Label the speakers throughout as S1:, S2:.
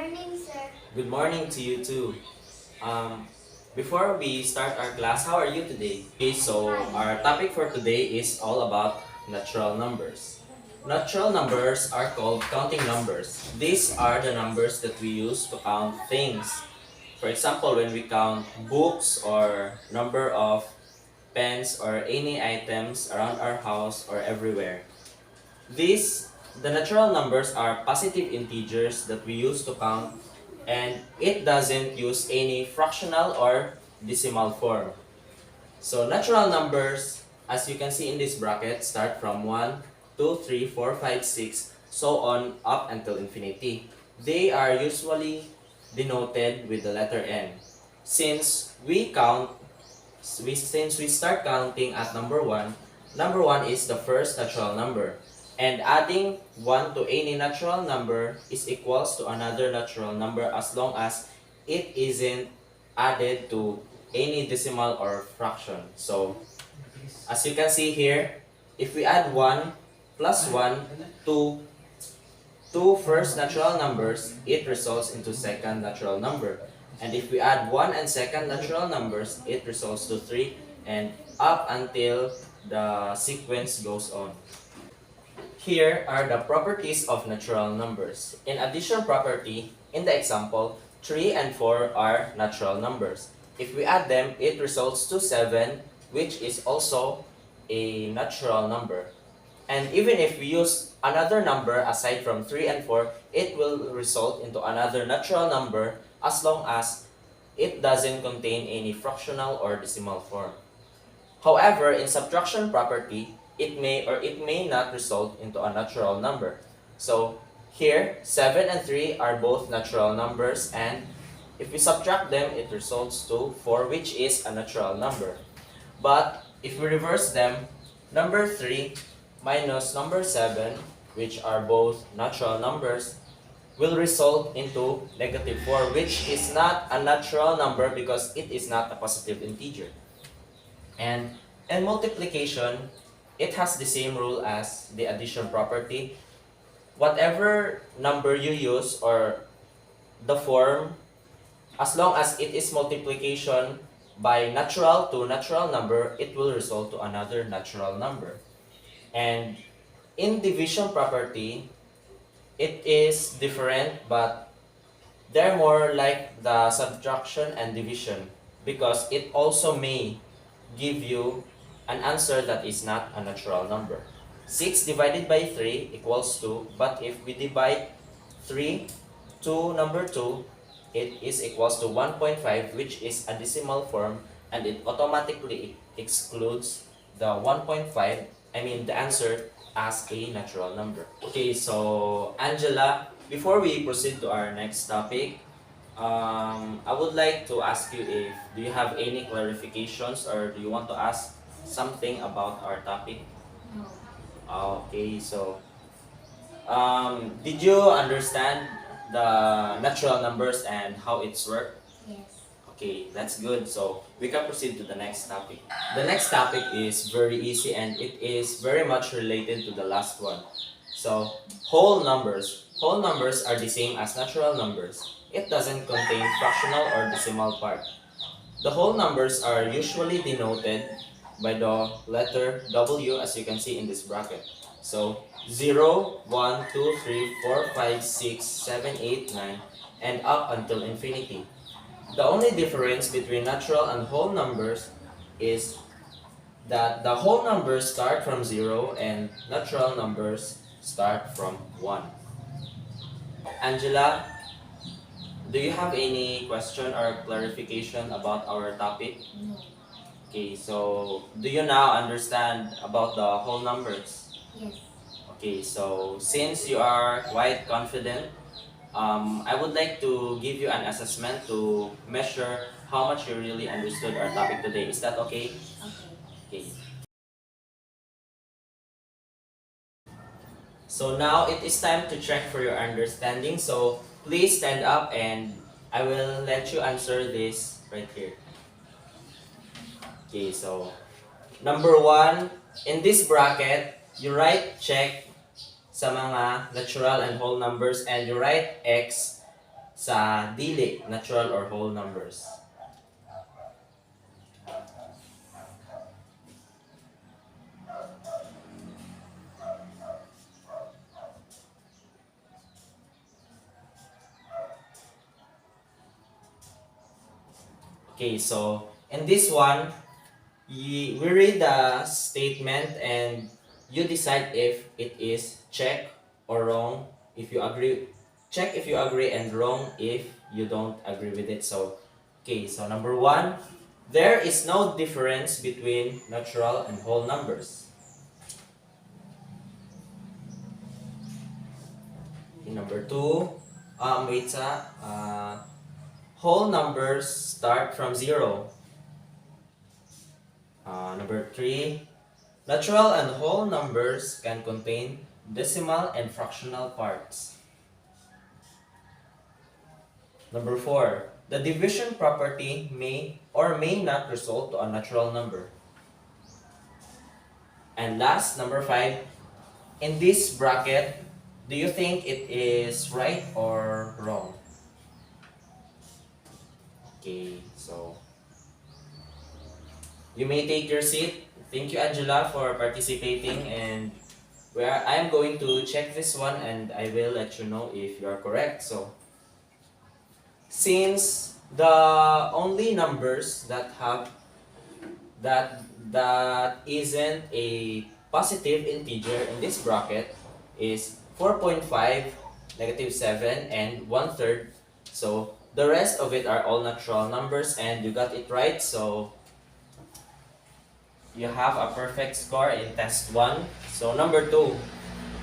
S1: morning, sir.
S2: Good morning to you too. Um, Before we start our class, how are you today? Okay, so our topic for today is all about natural numbers. Natural numbers are called counting numbers. These are the numbers that we use to count things. For example, when we count books or number of pens or any items around our house or everywhere. The natural numbers are positive integers that we use to count, and it doesn't use any fractional or decimal form. So natural numbers, as you can see in this bracket, start from 1, 2, 3, 4, 5, 6, so on up until infinity. They are usually denoted with the letter n. Since we start counting at number 1 is the first natural number. And adding 1 to any natural number is equals to another natural number as long as it isn't added to any decimal or fraction. So, as you can see here, if we add 1 plus 1 to two first natural numbers, it results into second natural number. And if we add 1 and second natural numbers, it results to 3 and up until the sequence goes on. Here are the properties of natural numbers. In addition property, in the example, 3 and 4 are natural numbers. If we add them, it results to 7, which is also a natural number. And even if we use another number aside from 3 and 4, it will result into another natural number as long as it doesn't contain any fractional or decimal form. However, in subtraction property, it may or it may not result into a natural number. So here, 7 and 3 are both natural numbers, and if we subtract them, it results to 4, which is a natural number. But if we reverse them, number 3 minus number 7, which are both natural numbers, will result into negative 4, which is not a natural number because it is not a positive integer. And in multiplication, it has the same rule as the addition property. Whatever number you use or the form, as long as it is multiplication by natural to natural number, it will result to another natural number. And in division property, it is different, but they're more like the subtraction and division because it also may give you an answer that is not a natural number. 6 divided by 3 equals 2, but if we divide 3 to number 2, it is equals to 1.5, which is a decimal form, and it automatically excludes the 1.5, the answer, as a natural number. Okay, so Angela, before we proceed to our next topic, I would like to ask you if do you have any clarifications or do you want to ask something about our topic?
S1: No.
S2: Okay, so did you understand the natural numbers and how it's work?
S1: Yes.
S2: Okay, that's good. So we can proceed to the next topic. The next topic is very easy and it is very much related to the last one. So whole numbers. Whole numbers are the same as natural numbers. It doesn't contain fractional or decimal part. The whole numbers are usually denoted by the letter W, as you can see in this bracket. So 0, 1, 2, 3, 4, 5, 6, 7, 8, 9, and up until infinity. The only difference between natural and whole numbers is that the whole numbers start from 0 and natural numbers start from 1. Angela, do you have any question or clarification about our topic?
S1: No.
S2: Okay, so do you now understand about the whole numbers?
S1: Yes.
S2: Okay, so since you are quite confident, I would like to give you an assessment to measure how much you really understood our topic today. Is that okay?
S1: Okay.
S2: Okay. So now it is time to check for your understanding. So please stand up and I will let you answer this right here. Okay, so number 1, in this bracket, you write check sa mga natural and whole numbers and you write X sa dili, natural or whole numbers. Okay, so in this one, we read the statement and you decide if it is check or wrong. If you agree, check if you agree, and wrong if you don't agree with it. So, okay, so number one, there is no difference between natural and whole numbers. Okay, number two, whole numbers start from zero. Number three, natural and whole numbers can contain decimal and fractional parts. Number four, the division property may or may not result to a natural number. And last, number five, in this bracket, do you think it is right or wrong? Okay, so you may take your seat. Thank you, Angela, for participating, and I am going to check this one and I will let you know if you are correct. So, since the only numbers that isn't a positive integer in this bracket is 4.5, -7, and 1/3. So, the rest of it are all natural numbers, and you got it right. So, you have a perfect score in test 1. So number 2,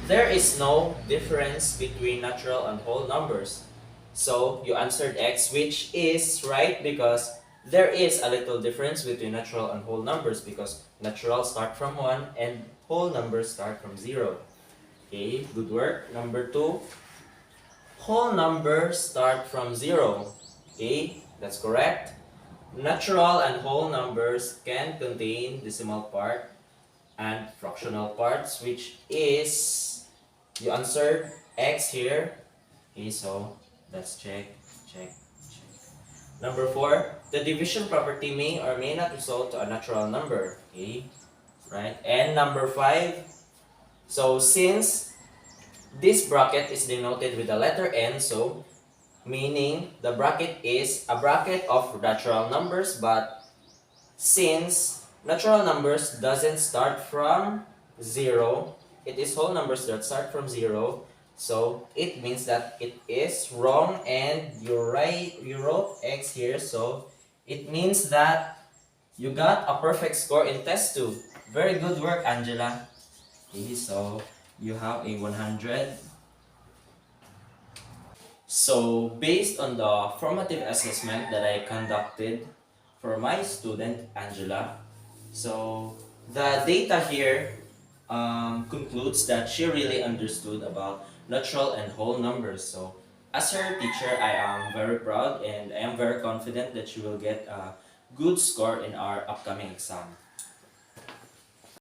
S2: there is no difference between natural and whole numbers. So you answered X, which is right because there is a little difference between natural and whole numbers because natural start from 1 and whole numbers start from 0. Okay, good work. Number 2, whole numbers start from 0. Okay, that's correct. Natural and whole numbers can contain decimal part and fractional parts, which is, you answered X here. Okay, so let's check. Number 4, the division property may or may not result to a natural number. Okay, right? And number 5, so since this bracket is denoted with the letter N, so meaning the bracket is a bracket of natural numbers, but since natural numbers doesn't start from 0, it is whole numbers that start from 0, so it means that it is wrong, and you wrote X here, so it means that you got a perfect score in test 2. Very good work, Angela. Okay, so you have a 100. So, based on the formative assessment that I conducted for my student, Angela, so the data here concludes that she really understood about natural and whole numbers. So, as her teacher, I am very proud and I am very confident that she will get a good score in our upcoming exam.